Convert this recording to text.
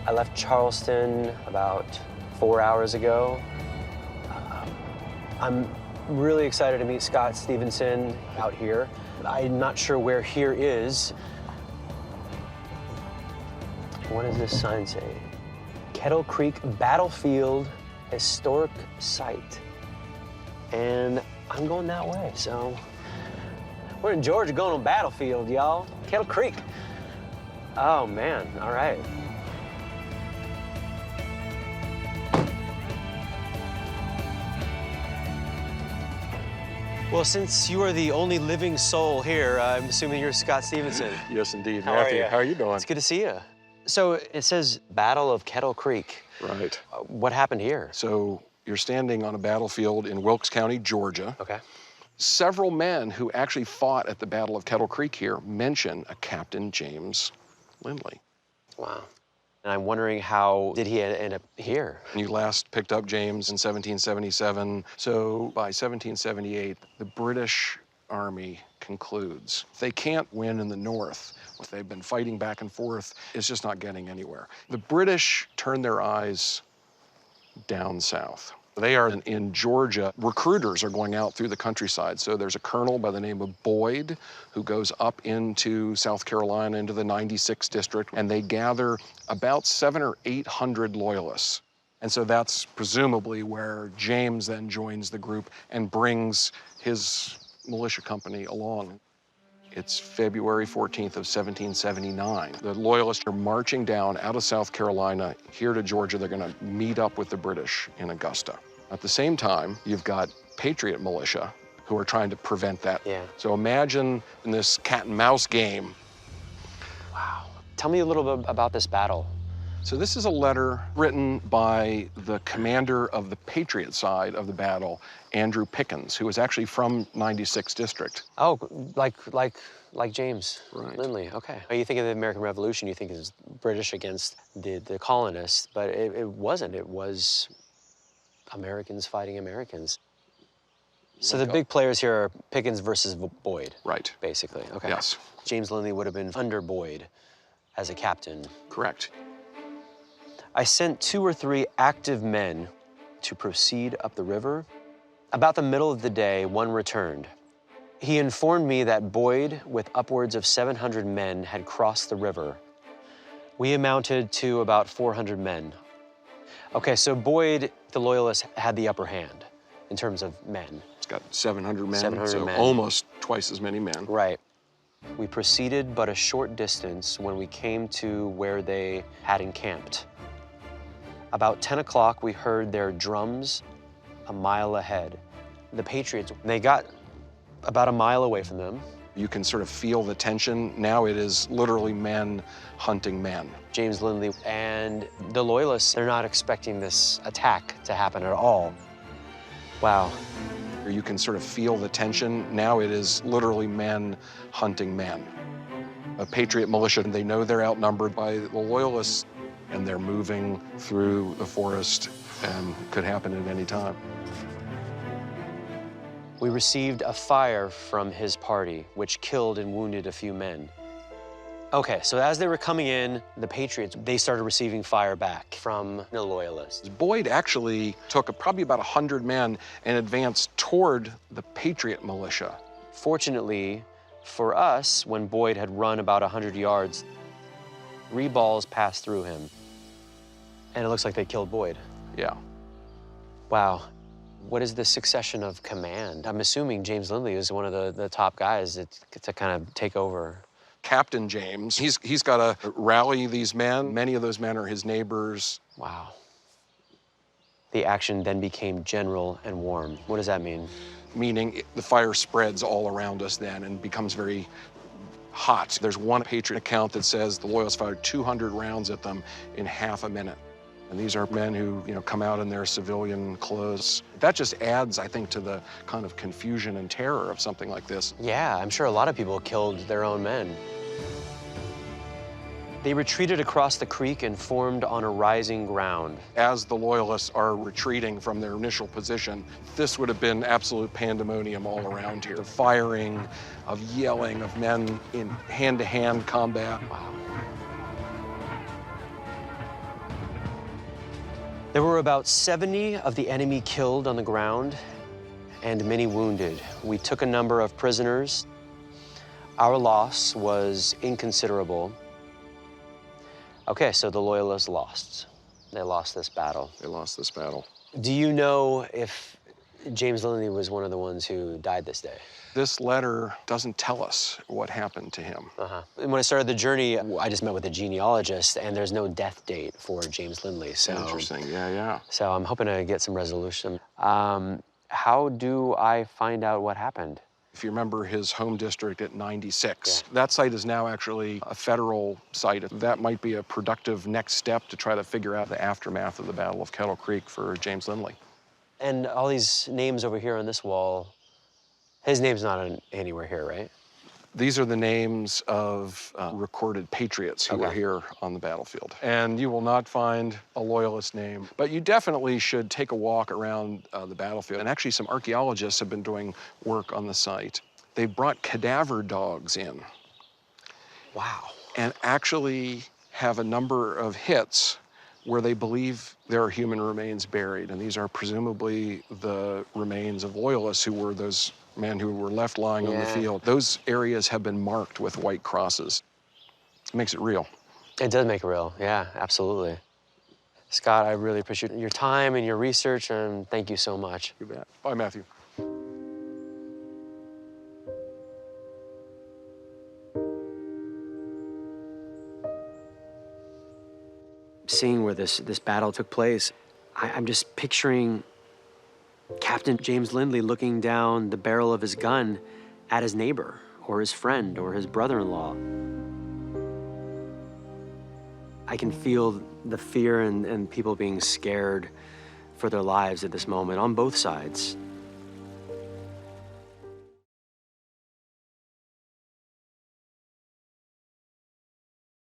I left Charleston about 4 hours ago. I'm really excited to meet Scott Stevenson out here. I'm not sure where here is. What does this sign say? Kettle Creek Battlefield Historic Site. And I'm going that way, so. We're in Georgia going on Battlefield, y'all. Kettle Creek. Oh, man, all right. Well, since you are the only living soul here, I'm assuming you're Scott Stevenson. Yes, indeed. How Matthew, are you? how are you doing? It's good to see you. So it says Battle of Kettle Creek. Right. What happened here? So you're standing on a battlefield in Wilkes County, Georgia. Okay. Several men who actually fought at the Battle of Kettle Creek here mention a Captain James Lindley. Wow. And I'm wondering, how did he end up here? You last picked up James in 1777. So by 1778, the British Army concludes they can't win in the north. What they've been fighting back and forth is just not getting anywhere. The British turn their eyes down south. They are in Georgia. Recruiters are going out through the countryside. So there's a colonel by the name of Boyd who goes up into South Carolina, into the 96th district, and they gather about 700 or 800 loyalists. And so that's presumably where James then joins the group and brings his militia company along. It's February 14th of 1779. The Loyalists are marching down out of South Carolina here to Georgia. They're going to meet up with the British in Augusta. At the same time, you've got Patriot militia who are trying to prevent that. Yeah. So imagine in this cat and mouse game. Wow. Tell me a little bit about this battle. So this is a letter written by the commander of the Patriot side of the battle, Andrew Pickens, who was actually from 96th District. Oh, like James Right. Lindley. Okay. You think of the American Revolution, you think it's British against the colonists, but it wasn't. It was Americans fighting Americans. So the big players here are Pickens versus Boyd. Right. Basically. Okay. Yes. James Lindley would have been under Boyd as a captain. Correct. I sent 2 or 3 active men to proceed up the river. About the middle of the day, one returned. He informed me that Boyd, with upwards of 700 men, had crossed the river. We amounted to about 400 men. Okay, so Boyd, the Loyalist, had the upper hand in terms of men. It's got 700 men, 700 so men. almost twice as many men. Right. We proceeded but a short distance when we came to where they had encamped. About 10 o'clock, we heard their drums a mile ahead. The Patriots, they got about a mile away from them. You can sort of feel the tension. Now it is literally men hunting men. James Lindley and the Loyalists, they're not expecting this attack to happen at all. Wow. You can sort of feel the tension. Now it is literally men hunting men. A Patriot militia, they know they're outnumbered by the Loyalists, and they're moving through the forest, and could happen at any time. We received a fire from his party, which killed and wounded a few men. Okay, so as they were coming in, the Patriots, they started receiving fire back from the Loyalists. Boyd actually took probably about 100 men and advanced toward the Patriot militia. Fortunately for us, when Boyd had run about 100 yards, 3 balls passed through him. And it looks like they killed Boyd. Yeah. Wow. What is the succession of command? I'm assuming James Lindley is one of the top guys to kind of take over. Captain James, he's got to rally these men. Many of those men are his neighbors. Wow. The action then became general and warm. What does that mean? Meaning the fire spreads all around us then and becomes very hot. There's one Patriot account that says the Loyalists fired 200 rounds at them in half a minute. And these are men who, come out in their civilian clothes. That just adds, I think, to the kind of confusion and terror of something like this. Yeah, I'm sure a lot of people killed their own men. They retreated across the creek and formed on a rising ground. As the Loyalists are retreating from their initial position, this would have been absolute pandemonium all around here. Of firing, of yelling, of men in hand-to-hand combat. Wow. There were about 70 of the enemy killed on the ground and many wounded. We took a number of prisoners. Our loss was inconsiderable. Okay, so the Loyalists lost. They lost this battle. They lost this battle. Do you know if James Lindley was one of the ones who died this day? This letter doesn't tell us what happened to him. And when I started the journey, I just met with a genealogist, and there's no death date for James Lindley. So Interesting, yeah. So I'm hoping to get some resolution. How do I find out what happened? If you remember his home district at 96, that site is now actually a federal site. That might be a productive next step to try to figure out the aftermath of the Battle of Kettle Creek for James Lindley. And all these names over here on this wall, his name's not anywhere here, right? These are the names of recorded patriots who were here on the battlefield. And you will not find a Loyalist name, but you definitely should take a walk around the battlefield. And actually, some archaeologists have been doing work on the site. They've brought cadaver dogs in. Wow. And actually have a number of hits where they believe there are human remains buried. And these are presumably the remains of Loyalists who were those men who were left lying on the field. Those areas have been marked with white crosses. It makes it real. It does make it real, yeah, absolutely. Scott, I really appreciate your time and your research, and thank you so much. You bet. Bye, Matthew. Seeing where this battle took place, I'm just picturing Captain James Lindley looking down the barrel of his gun at his neighbor or his friend or his brother-in-law. I can feel the fear and people being scared for their lives at this moment on both sides.